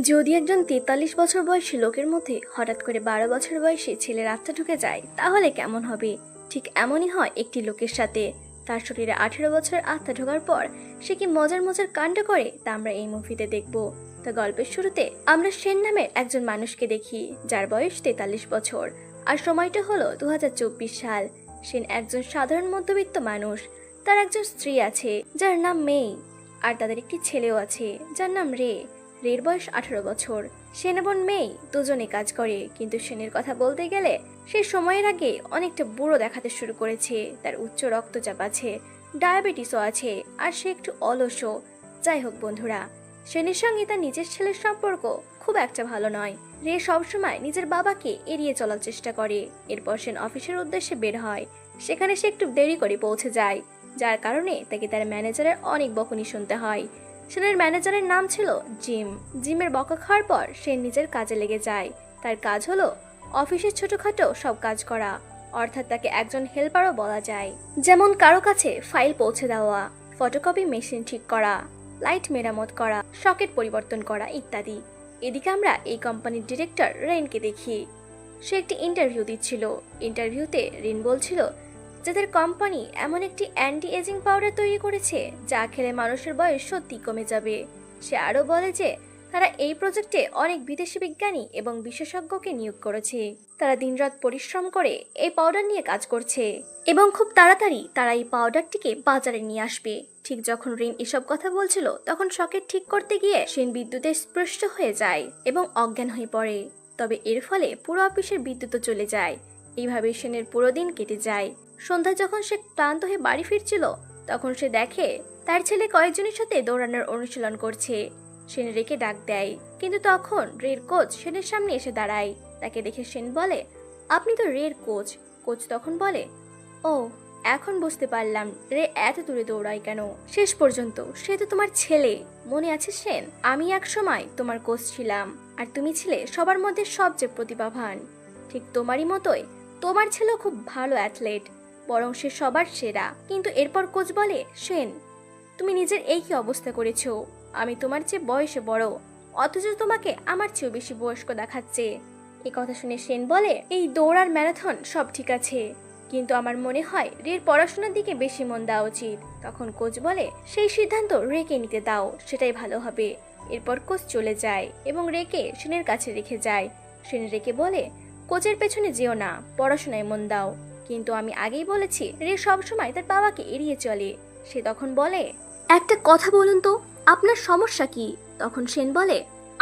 যদি একজন ৪৩ বছর বয়সী লোকের মধ্যে হঠাৎ করে ১২ বছর বয়সী ছেলের আত্মা ঢুকে যায় তাহলে কেমন হবে? ঠিক এমনই হয় একটি লোকের সাথে। তার শরীরে ১৮ বছরের আত্মা ঢোকার পর সে কি মজার মজার কাণ্ড করে তা আমরা এই মুভিতে দেখব। তা গল্পের শুরুতে আমরা সেন নামের একজন মানুষকে দেখি যার বয়স ৪৩ বছর, আর সময়টা হলো ২০২৪ সাল। সেন একজন সাধারণ মধ্যবিত্ত মানুষ। তার একজন স্ত্রী আছে যার নাম মেই, আর তাদের একটি ছেলেও আছে যার নাম রে। রের বয়স ১৮ বছর। সেন এবং মেই দুজনে কাজ করে, কিন্তু সেনের কথা বলতে গেলে সে সময়ের আগে অনেকটা বুড়ো দেখাতে শুরু করেছে। তার উচ্চ রক্তচাপ আছে, ডায়াবেটিসও আছে, আর সে একটু অলসও। যাই হোক বন্ধুরা, সেনের সঙ্গে তার নিজের ছেলের সম্পর্ক খুব একটা ভালো নয়। রে সবসময় নিজের বাবাকে এড়িয়ে চলার চেষ্টা করে। এরপর সেন অফিসের উদ্দেশ্যে বের হয়। সেখানে সে একটু দেরি করে পৌঁছে যায়, যার কারণে তাকে তার ম্যানেজারের অনেক বকুনি শুনতে হয়। সেনের ম্যানেজারের নাম ছিল জিম। জিমের বকা খাওয়ার পর সে নিজের কাজে লেগে যায়। তার কাজ হলো অফিসের ছোটখাটো সব কাজ করা, অর্থাৎ তাকে একজন হেল্পারও বলা যায়। যেমন কারো কাছে ফাইল পৌঁছে দেওয়া, ফটোকপি মেশিন ঠিক করা, লাইট মেরামত করা, সকেট পরিবর্তন করা ইত্যাদি। এদিকে আমরা এই কোম্পানির ডিরেক্টর রেনকে দেখি। সে একটি ইন্টারভিউ দিচ্ছিল। ইন্টারভিউতে রিন বলছিল যাদের কোম্পানি এমন একটি অ্যান্টি এজিং পাউডার তৈরি করেছে যা খেলে মানুষের বয়স সত্যি কমে যাবে। সে আরও বলে যে তারা এই প্রজেক্টে অনেক বিদেশি বিজ্ঞানী এবং বিশেষজ্ঞকে নিয়োগ করেছে। তারা দিনরাত পরিশ্রম করে এই পাউডার নিয়ে কাজ করছে এবং খুব তাড়াতাড়ি তারা এই পাউডারটিকে বাজারে নিয়ে আসবে। ঠিক যখন রিন এসব কথা বলছিল তখন সকেট ঠিক করতে গিয়ে সেন বিদ্যুতে স্পৃষ্ট হয়ে যায় এবং অজ্ঞান হয়ে পড়ে। তবে এর ফলে পুরো অফিসের বিদ্যুৎও চলে যায়। এইভাবে সেনের পুরো দিন কেটে যায়। সন্ধ্যায় যখন সে ক্লান্ত হয়ে বাড়ি ফিরছিল তখন সে দেখে তার ছেলে কয়েকজনের সাথে দৌড়ানোর অনুশীলন করছে। সেন রেকে ডাক দেয়, কিন্তু তখন রের কোচ সেনের সামনে এসে দাঁড়ায়। তাকে দেখে সেন বলে, আপনি তো রের কোচ। কোচ তখন বলে, ও, এখন বুঝতে পারলাম রে এত দূরে দৌড়ায় কেন। শেষ পর্যন্ত সে তো তোমার ছেলে। মনে আছে সেন, আমি এক সময় তোমার কোচ ছিলাম, আর তুমি ছিলে সবার মধ্যে সবচেয়ে প্রতিভাবান। ঠিক তোমারই মতোই তোমার ছেলেও খুব ভালো অ্যাথলেট, বরং সে সবার সেরা। কিন্তু এরপর কোচ বলে, সেন, তুমি নিজের এই কি অবস্থা করেছো? আমি তোমার চেয়ে বয়সে বড়, অথচ তোমাকে আমার চেয়েও বেশি বয়স্ক দেখাচ্ছে। এই কথা শুনে সেন বলে, এই দৌড়ার ম্যারাথন সব ঠিক আছে, কিন্তু আমার মনে হয় রের পড়াশোনার দিকে বেশি মন দেওয়া উচিত। তখন কোচ বলে, সেই সিদ্ধান্ত রেকে নিতে দাও, সেটাই ভালো হবে। এরপর কোচ চলে যায় এবং রেকে সেনের কাছে রেখে যায়। সেন রেকে বলে, কোচের পেছনে যেও না, পড়াশোনায় মন দাও। কিন্তু আমি আগেই বলেছি রে সবসময় তার বাবাকে এড়িয়ে চলে। সে তখন বলে, একটা কথা বলুন তো, আপনার সমস্যা কি? তখন সেন বলে,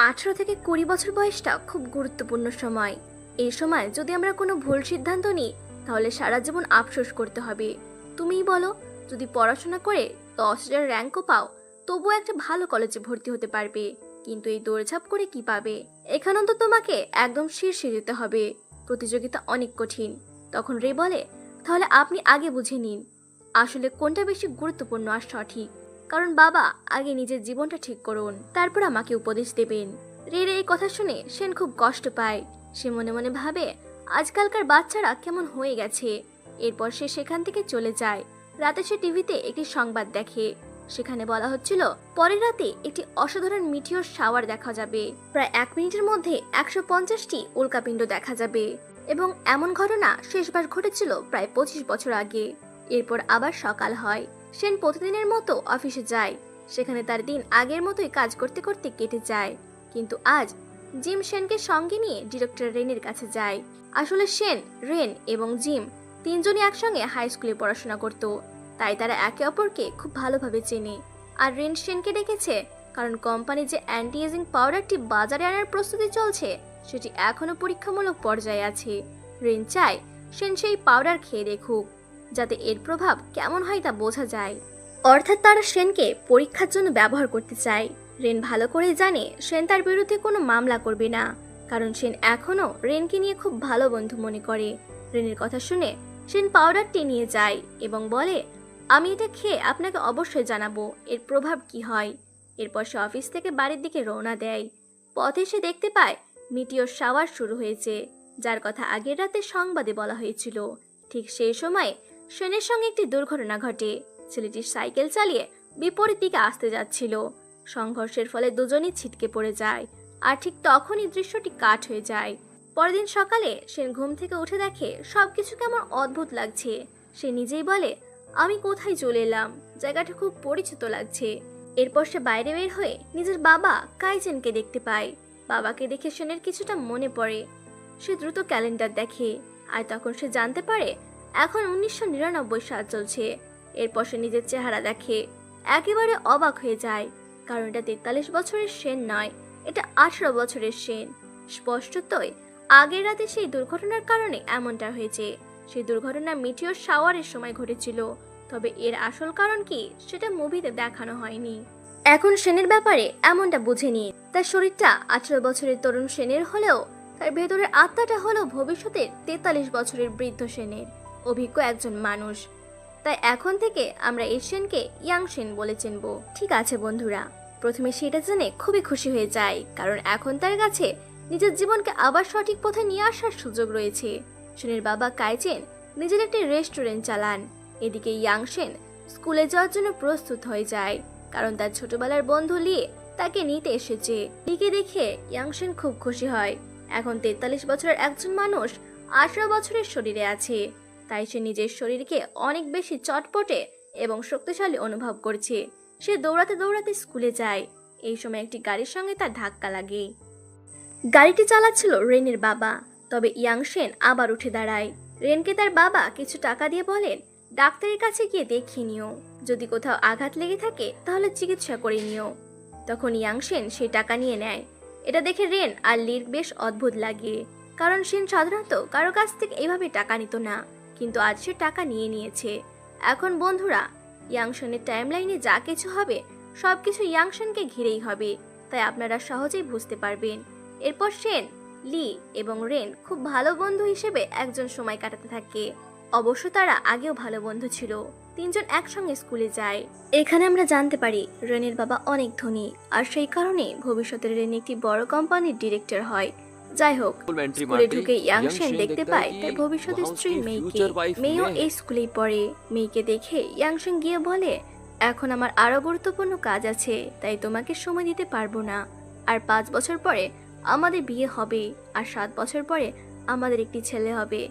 ১৮ থেকে ২০ বছর বয়সটা খুব গুরুত্বপূর্ণ সময়। এই সময় যদি আমরা কোনো ভুল সিদ্ধান্ত নিই তাহলে সারা জীবন আফসোস করতে হবে। তুমিই বলো, যদি পড়াশোনা করে ১০,০০০ র্যাঙ্কও পাও তবুও একটা ভালো কলেজে ভর্তি হতে পারবে, কিন্তু এই দৌড়ঝাঁপ করে কি পাবে? এখানেও তো তোমাকে একদম শীর্ষে যেতে হবে। প্রতিযোগিতা অনেক কঠিন। তখন রে বলে, তাহলে আপনি আগে বুঝে নিন আসলে কোনটা বেশি গুরুত্বপূর্ণ আর সঠিক। কারণ বাবা, আগে নিজের জীবনটা ঠিক করুন, তারপর আমাকে উপদেশ দেবেন। রের এই কথা শুনে সেন খুব কষ্ট পায়। সে মনে মনে ভাবে, আজকালকার বাচ্চারা কেমন হয়ে গেছে। এরপর সে সেখান থেকে চলে যায়। রাতে সে টিভিতে একটি সংবাদ দেখে। সেখানে বলা হচ্ছিল পরের রাতে একটি অসাধারণ মিটিওর শাওয়ার দেখা যাবে। প্রায় ১ মিনিটের মধ্যে ১৫০টি উল্কাপিণ্ড দেখা যাবে, এবং এমন ঘটনা শেষবার ঘটেছিল প্রায় ২৫ বছর আগে। এরপর আবার সকাল হয়। সেন প্রতিদিনের মতো অফিসে যায়। সেখানে তার দিন আগের মতোই কাজ করতে করতে কেটে যায়। কিন্তু আজ জিম সেনকে সঙ্গে নিয়ে ডিরেক্টর রেনের কাছে যায়। আসলে সেন, রেন এবং জিম তিনজনই একসঙ্গে হাই স্কুলে পড়াশোনা করত, তাই তারা একে অপরকে খুব ভালোভাবে চেনে। আর রেন সেনকে ডেকেছে কারণ কোম্পানি যে অ্যান্টি এজিং পাউডারটি বাজারে আনার প্রস্তুতি চলছে সেটি এখনো পরীক্ষামূলক পর্যায়ে আছে। রেন চায় সেন সেই পাউডার খেয়ে দেখুক, যাতে এর প্রভাব কেমন হয় তা বোঝা যায়। অর্থাৎ তারা সেনকে পরীক্ষার জন্য ব্যবহার করতে চায়। রেন ভালো করেই জানে সেন তার বিরুদ্ধে কোনো মামলা করবে না, কারণ সেন এখনো রেনকে নিয়ে খুব ভালো বন্ধু মনে করে। রেনের কথা শুনে সেন পাউডারটি নিয়ে যায় এবং বলে, আমি এটা খেয়ে আপনাকে অবশ্যই জানাবো এর প্রভাব কি হয়। এরপর সে অফিস থেকে বাড়ির দিকে রওনা দেয়। পথে সে দেখতে পায় মিটিওর শাওয়ার শুরু হয়েছে, যার কথা আগের রাতে সংবাদে বলা হয়েছিল। ঠিক সেই সময় সেনের সঙ্গে একটি দুর্ঘটনা ঘটে। ছেলেটি সাইকেল চালিয়ে বিপরীত দিকে আসতে যাচ্ছিল। সংঘর্ষের ফলে দুজনই ছিটকে পড়ে যায় আর ঠিক তখনই দৃশ্যটি কাট হয়ে যায়। পরের দিন সকালে সেন ঘুম থেকে উঠে দেখে সবকিছু কেমন অদ্ভুত লাগছে। সে নিজেই বলে, আমি কোথায় চলে এলাম, জায়গাটা খুব পরিচিত লাগছে। এরপর সে বাইরে বের হয়ে নিজের বাবা কাইজেনকে দেখতে পায়। বাবাকে দেখে সেনের কিছুটা মনে পড়ে। সে দ্রুত ক্যালেন্ডার দেখে, আর তখন সে জানতে পারে এখন 1999 সাল চলছে। এরপর সে নিজের চেহারা দেখে, একেবারে অবাক হয়ে যায়, কারণ এটা 43 বছরের সেন নয়, এটা 18 বছরের সেন। স্পষ্টতই আগের রাতে সেই দুর্ঘটনার কারণে এমনটা হয়েছে। সেই দুর্ঘটনা মিটিওর শাওয়ারের সময় ঘটেছিল, তবে এর আসল কারণ কি সেটা মুভিতে দেখানো হয়নি। এখন সেনের ব্যাপারে এমনটা বুঝেনি, তার শরীরটা 18 বছরের তরুণ সেনের হলেও তার ভেতরের আত্মাটা হলো ভবিষ্যতের 43 বছরের বৃদ্ধ সেনের, অভিজ্ঞ একজন মানুষ। তাই এখন থেকে আমরা এই সেনকে ইয়াং সেন বলে চিনব। ঠিক আছে বন্ধুরা, প্রথমে সেটা জেনে খুবই খুশি হয়ে যায়, কারণ এখন তার কাছে নিজের জীবনকে আবার সঠিক পথে নিয়ে আসার সুযোগ রয়েছে। সেনের বাবা কাইচেন নিজের একটি রেস্টুরেন্ট চালান। এদিকে ইয়াং সেন স্কুলে যাওয়ার জন্য প্রস্তুত হয়ে যায়, কারণ তার ছোটবেলার বন্ধু লি তাকে নিতে এসেছে। লিকে দেখে ইয়াং সেন খুব খুশি হয়। এখন 43 বছরের একজন মানুষ 18 বছরের শরীরে আছে, তাই সে নিজের শরীরকে অনেক বেশি চটপটে এবং শক্তিশালী অনুভব করছে। সে দৌড়াতে দৌড়াতে স্কুলে যায়। এই সময় একটি গাড়ির সঙ্গে তার ধাক্কা লাগে। গাড়িটি চালাচ্ছিল রেনের বাবা, তবে ইয়াং সেন আবার উঠে দাঁড়ায়। রেনকে তার বাবা কিছু টাকা দিয়ে বলেন, ডাক্তারের কাছে গিয়ে দেখিয়ে নিও, যদি কোথাও আঘাত লেগে থাকে তাহলে চিকিৎসা করে নিও। তখন ইয়াং সেন সেই টাকা নিয়ে নেয়। এটা দেখে রেন আর লির বেশ অদ্ভুত লাগে, কারণ সেন সাধারণত কারো কাছ থেকে এইভাবে টাকা নিত না, কিন্তু আজ সে টাকা নিয়ে নিয়েছে। এখন বন্ধুরা, ইয়াং সেনের টাইমলাইনে যা কিছু হবে সবকিছু ইয়াং সেনকে ঘিরেই হবে, তাই আপনারা সহজেই বুঝতে পারবেন। এরপর সেন, লি এবং রেন খুব ভালো বন্ধু হিসেবে একজন সময় কাটাতে থাকে। অবশ্য তারা আগেও ভালো বন্ধু ছিল। তিনজন একসঙ্গে স্কুলে যায়। এখানে আমরা জানতে পারি রেনের বাবা অনেক ধনী, আর সেই কারণে ভবিষ্যতে রেন একটি বড় কোম্পানির ডিরেক্টর হয়। যাই হোক, স্কুলে ঢুকে ইয়াং সেন দেখতে পায় তার ভবিষ্যতের স্ত্রী মেইকে। মেয়েও এই স্কুলেই পড়ে। মেইকে দেখে ইয়াং সেন গিয়ে বলে, এখন আমার আরো গুরুত্বপূর্ণ কাজ আছে, তাই তোমাকে সময় দিতে পারবো না। আর 5 বছর পরে আমাদের বিয়ে হবে, আর 7 বছর পরে আমাদের একটি ছেলে হবে।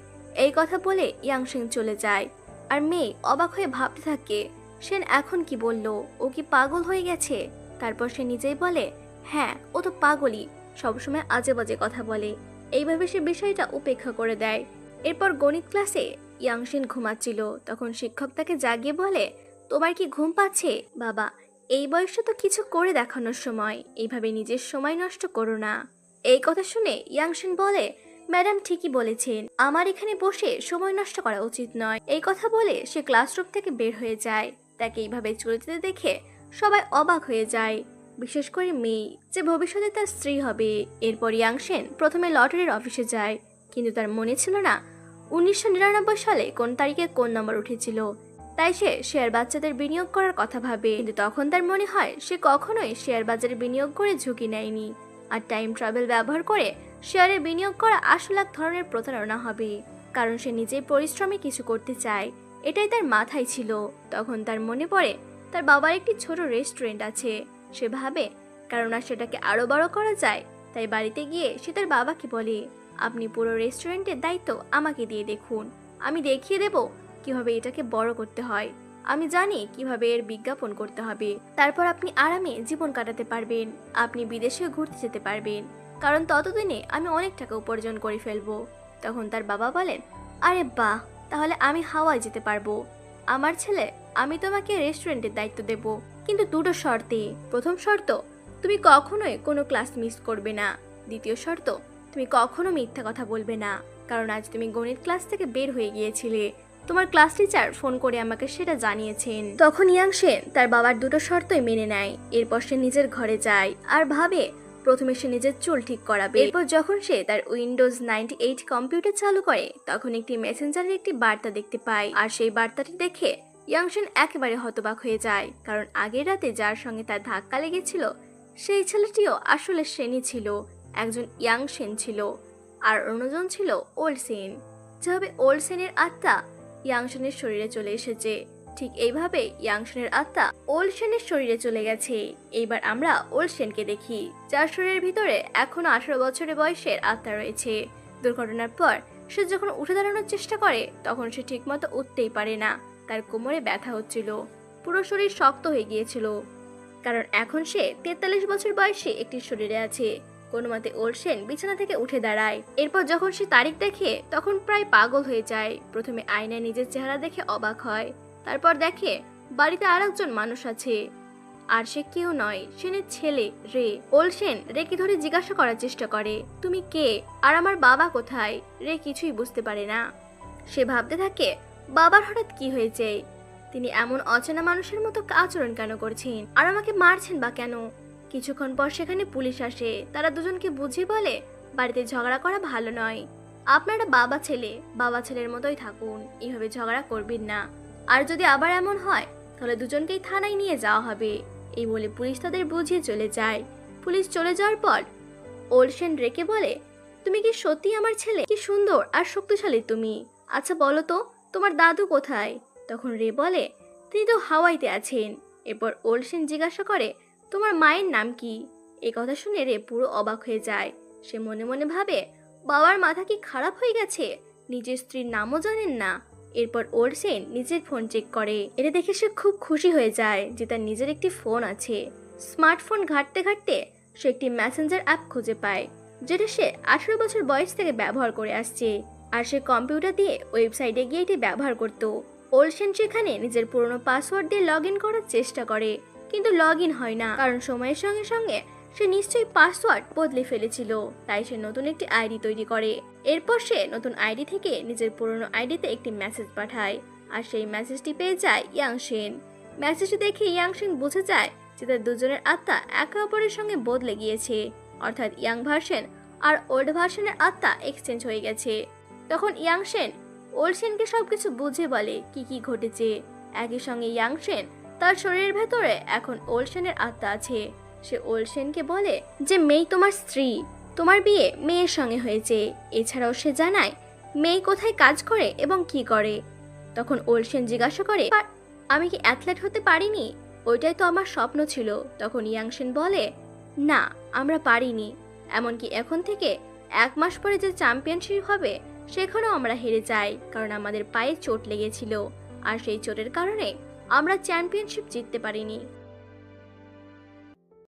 এই কথা বলে ইয়াং সেন চলে যায়। আর মেয়ে অবাক হয়ে ভাবতে থাকে, সেন এখন কি বলল, ও কি পাগল হয়ে গেছে? তারপর সে নিজেই বলে, হ্যাঁ, ও তো পাগলই, সবসময় আজে বাজে কথা বলে। এইভাবে সে বিষয়টা উপেক্ষা করে দেয়। এরপর গণিত ক্লাসে ইয়াং সেন ঘুমাচ্ছিল, তখন শিক্ষক তাকে জাগিয়ে বলে, তোমার কি ঘুম পাচ্ছে? বাবা, এই বয়সে তো কিছু করে দেখানোর সময়, এইভাবে নিজের সময় নষ্ট করো না। এই কথা শুনে ইয়াং সেন বলে, ম্যাডাম ঠিকই বলেছেন, আমার এখানে বসে সময় নষ্ট করা উচিত নয়। এই কথা বলে সে ক্লাসরুম থেকে বের হয়ে যায়। তাকে এইভাবে চলে যেতে দেখে সবাই অবাক হয়ে যায়, বিশেষ করে মেয়ে, যে ভবিষ্যতে তার স্ত্রী হবে। এরপর ইয়াং সেন প্রথমে লটারির অফিসে যায়, কিন্তু তার মনে ছিল না 1999 সালে কোন তারিখে কোন নম্বর উঠেছিল। তাই সে শেয়ার বাজারে বিনিয়োগ করার কথা ভাবে, কিন্তু তখন তার মনে হয় সে কখনোই শেয়ার বাজারে বিনিয়োগ করে ঝুঁকি নেয়নি, আর টাইম ট্রাভেল ব্যবহার করে শেয়ারে বিনিয়োগ করা আসলে এক ধরনের প্রতারণা হবে, কারণ সে নিজেই পরিশ্রমে কিছু করতে চায়। এটাই তার মাথায় ছিল। তখন তার মনে পড়ে তার বাবার একটি ছোট রেস্টুরেন্ট আছে। সে ভাবে, কারণ আর সেটাকে আরো বড় করা যায়। তাই বাড়িতে গিয়ে সে তার বাবাকে বলে, আপনি পুরো রেস্টুরেন্টের দায়িত্ব আমাকে দিয়ে দেখুন, আমি দেখিয়ে দেব কিভাবে এটাকে বড় করতে হয়। আমি জানি কিভাবে এর বিজ্ঞাপন করতে হবে। তারপর আপনি আরামে জীবন কাটাতে পারবেন, আপনি বিদেশেও ঘুরতে যেতে পারবেন, কারণ ততদিনে আমি অনেক টাকা উপার্জন করে ফেলবো। তখন তার বাবা বলেন, আরে বাহ, তাহলে আমি হাওয়ায় যেতে পারবো। আমার ছেলে, আমি তোমাকে রেস্টুরেন্টের দায়িত্ব দেব, কিন্তু দুটো শর্তে। প্রথম শর্ত, তুমি কখনোই কোনো ক্লাস মিস করবে না। দ্বিতীয় শর্ত, তুমি কখনো মিথ্যা কথা বলবে না, কারণ আজ তুমি গণিত ক্লাস থেকে বের হয়ে গিয়েছিলে। তোমার ক্লাস টিচার ফোন করে আমাকে সেটা জানিয়েছেন। তখন ইয়াং সেন তার বাবার দুটো শর্তই মেনে নেয়। এরপর সে নিজের ঘরে যায় আর ভাবে প্রথমে সে নিজের চুল ঠিক করাবে। এরপর যখন সে তার উইন্ডোজ 98 কম্পিউটার চালু করে, তখন একটি মেসেঞ্জারের একটি বার্তা দেখতে পায়। আর সেই বার্তাটি দেখে ইয়াং সেন একেবারে হতবাক হয়ে যায়, কারণ আগের রাতে যার সঙ্গে তার ধাক্কা লেগেছিল সেই ছেলেটিও আসলে সেনই ছিল। একজন ইয়াং সেন ছিল আর অন্যজন ছিল ওল্ড সেন। যেভাবে ওল্ড সেনের আত্মা ইয়াং সেনের শরীরে চলে এসেছে, ঠিক এইভাবে ইয়াংশেনের আত্মা ওলসেনের শরীরে চলে গেছে। এইবার আমরা ওলসেনকে দেখি, যার শরীরের ভিতরে এখনো 18 বছরের বয়সের আত্মা রয়েছে। দুর্ঘটনার পর সে যখন উঠে দাঁড়ানোর চেষ্টা করে তখন সে ঠিকমতো উঠতেই পারে না। তার কোমরে ব্যথা হচ্ছিল, পুরো শরীর শক্ত হয়ে গিয়েছিল, কারণ এখন সে 43 বছর বয়সে একটি শরীরে আছে। কোনো মতে ওলসেন বিছানা থেকে উঠে দাঁড়ায়। এরপর যখন সে তারিখ দেখে তখন প্রায় পাগল হয়ে যায়। প্রথমে আয়নায় নিজের চেহারা দেখে অবাক হয়, তারপর দেখে বাড়িতে আরেকজন মানুষ আছে, আর সে কেউ নয়, সেনের ছেলে রে। ওলসেন রেকে ধরে জিজ্ঞাসা করার চেষ্টা করে, তুমি কে আর আমার বাবা কোথায়? রে কিছুই বুঝতে পারে না। সে ভাবতে থাকে বাবার হঠাৎ কি হয়েছে, তিনি এমন অচেনা মানুষের মতো আচরণ কেন করছেন, আর আমাকে মারছেন বা কেন? কিছুক্ষণ পর সেখানে পুলিশ আসে। তারা দুজনকে বুঝিয়ে বলে বাড়িতে ঝগড়া করা ভালো নয়, আপনারা বাবা ছেলের মতোই থাকুন, এইভাবে ঝগড়া করবেন না, আর যদি আবার এমন হয় তাহলে দুজনকেই থানায় নিয়ে যাওয়া হবে। এই বলে পুলিশ তাদের বুঝিয়ে চলে যায়। পুলিশ চলে যাওয়ার পর ওলসেন রেকে বলে, তুমি কি সত্যি আমার ছেলে? কি সুন্দর আর শক্তিশালী তুমি। আচ্ছা বলো তো, তোমার দাদু কোথায়? তখন রে বলে, তিনি তো হাওয়াইতে আছেন। এরপর ওলসেন জিজ্ঞাসা করে, তোমার মায়ের নাম কি? এই কথা শুনে রে পুরো অবাক হয়ে যায়। সে মনে মনে ভাবে, বাবার মাথা কি খারাপ হয়ে গেছে, নিজের স্ত্রীর নামও জানেন না। এরপর ওলসেন নিজের ফোন চেক করে। এটা দেখে সে খুব খুশি হয়ে যায় যে তার নিজের একটি ফোন আছে। স্মার্টফোন ঘাঁটতে ঘাঁটতে সে একটি মেসেঞ্জার অ্যাপ খুঁজে পায়, যেটা সে 18 বছর বয়স থেকে ব্যবহার করে আসছে। আর সে কম্পিউটার দিয়ে ওয়েবসাইটে গিয়ে এটি ব্যবহার করত। ওলসেন সেখানে নিজের পুরনো পাসওয়ার্ড দিয়ে লগ ইন করার চেষ্টা করে, কিন্তু লগ ইন হয় না, কারণ সময়ের সঙ্গে সঙ্গে সে নিশ্চয়ই পাসওয়ার্ড বদলে ফেলেছিল। তাই সে নতুন একটি আইডি তৈরি করে। এরপর সে নতুন আইডি থেকে নিজের পুরনো আইডিতে একটি মেসেজ পাঠায়, আর সেই মেসেজটি পেয়ে যায় ইয়াংশেন। মেসেজটি দেখে ইয়াংশেন বুঝে যায় যে তার দুজনের আত্মা একে অপরের সঙ্গে বদলে গিয়েছে, অর্থাৎ ইয়াং ভার্সন আর ওল্ড ভার্সনের আত্মা এক্সচেঞ্জ হয়ে গেছে। তখন ইয়াংশেন ওলসেনকে সবকিছু বুঝে বলে কি কি ঘটেছে। একই সঙ্গে ইয়াংশেন তার শরীরের ভেতরে এখন ওলসেনের আত্মা আছে। সে ওলসেনকে বলে যে মেয়ে তোমার স্ত্রী, তোমার বিয়ে মেয়ের সঙ্গে হয়েছে। এছাড়াও সে জানায় মেয়ে কোথায় কাজ করে এবং কি করে। তখন ওলসেন জিজ্ঞাসা করে, আমি কি অ্যাথলেট হতে পারিনি? ওইটাই তো আমার স্বপ্ন ছিল। তখন ইয়াংশেন বলে, না, আমরা পারিনি। এমনকি এখন থেকে 1 মাস পরে যে চ্যাম্পিয়নশিপ হবে সেখানেও আমরা হেরে যাই, কারণ আমাদের পায়ে চোট লেগেছিল, আর সেই চোটের কারণে আমরা চ্যাম্পিয়নশিপ জিততে পারিনি।